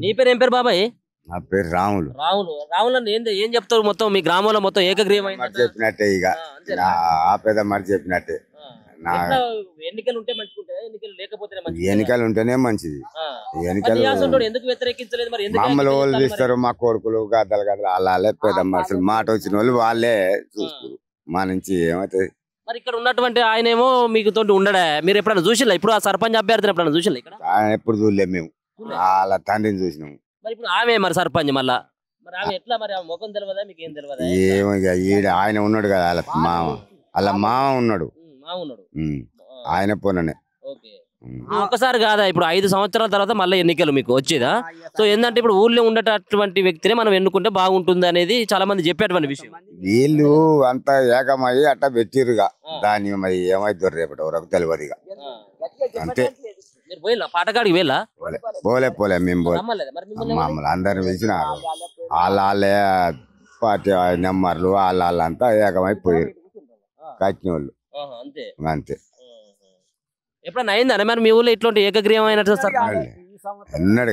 నీ పేరు ఏం పేరు బాబాయ్? నా పేరు రాములు. రాములు ఏం చెప్తారు? మొత్తం మీ గ్రామంలో మొత్తం ఏకగ్రీవం చెప్పినట్టే ఇక ఆ పెద్ద మరి చెప్పినట్టే. ఎన్నికలు ఉంటే మంచిగుంటాయి, ఎన్నికలు లేకపోతే ఎన్నికలు ఉంటేనే మంచిది. ఎన్నికలు ఎందుకు వ్యతిరేకించలేదు మరి? మమ్మల్ని వాళ్ళు తీస్తారు, మా కొడుకులు గద్దలు వాళ్ళే పెద్ద మనుషులు. మాట వచ్చిన వాళ్ళు వాళ్ళే చూస్తారు. మా నుంచి ఏమవుతుంది? మరి ఇక్కడ ఉన్నటువంటి ఆయన ఏమో మీకు తోటి ఉండడా? మీరు ఎప్పుడైనా చూసిల్లా? ఇప్పుడు ఆ సర్పంచ్ అభ్యర్థిని ఎప్పుడైనా చూసిల్లా? ఇక్కడ ఎప్పుడు చూడలేము మేము, వాళ్ళ తండ్రిని చూసినాము. మరి ఇప్పుడు ఆమె మరి సర్పంచ్ మళ్ళా మరి ఆమె ఎట్లా? మరి ఆమె ముఖం తెలియదా మీకు? ఏం తెలియదా? ఏమో ఈడ ఆయన ఉన్నాడు కదా, వాళ్ళ మామ ఉన్నాడు, ఆయన పోననే. ఒకసారి కాదా, ఇప్పుడు 5 సంవత్సరాల తర్వాత మళ్ళీ ఎన్నికలు మీకు వచ్చేదా? సో ఏంటంటే ఇప్పుడు ఊళ్ళో ఉండేటటువంటి వ్యక్తిని మనం ఎన్నుకుంటే బాగుంటుంది అనేది చాలా మంది చెప్పేటువంటి విషయం. వీళ్ళు అంతా ఏకమయ్యి అట్టా పెట్టిరుగా, దాన్ని మరి ఏమైతే రేపటి వరకు తెలియదు ఇక అంతే. పాటకాడికి వెళ్ళా? పోలే మేము మమ్మల్ని అందరిని పిలిచినారు. వాళ్ళే పార్టీ నెంబర్లు వాళ్ళంతా ఏకమైపోయారు కట్టిన వాళ్ళు అంతే. ఎప్పుడన్నా అయిందా మరి మీ ఊళ్ళో ఇట్లాంటి ఏకగ్రీవం అయినట్టు? ఎన్నడు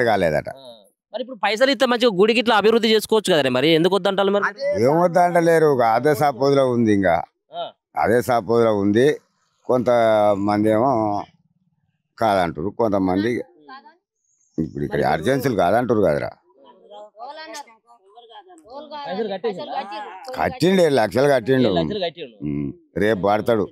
కాలేదట. మరి ఇప్పుడు పైసలు ఇస్తే మంచిగా గుడికి ఇట్లా అభివృద్ధి చేసుకోవచ్చు కదా, మరి ఎందుకు వద్దంటారు? మరి ఏమొద్దంటలేరు, అదే సాపోజులో ఉంది. ఇంకా అదే సాపోజులో ఉంది. కొంతమంది ఏమో కాదంటారు, కొంతమంది ఇప్పుడు ఇక్కడ అర్జెన్సీలు కాదంటారు కదరా. కట్టిండు 7 లక్షలు కట్టిండు. రేపు కడతాడు.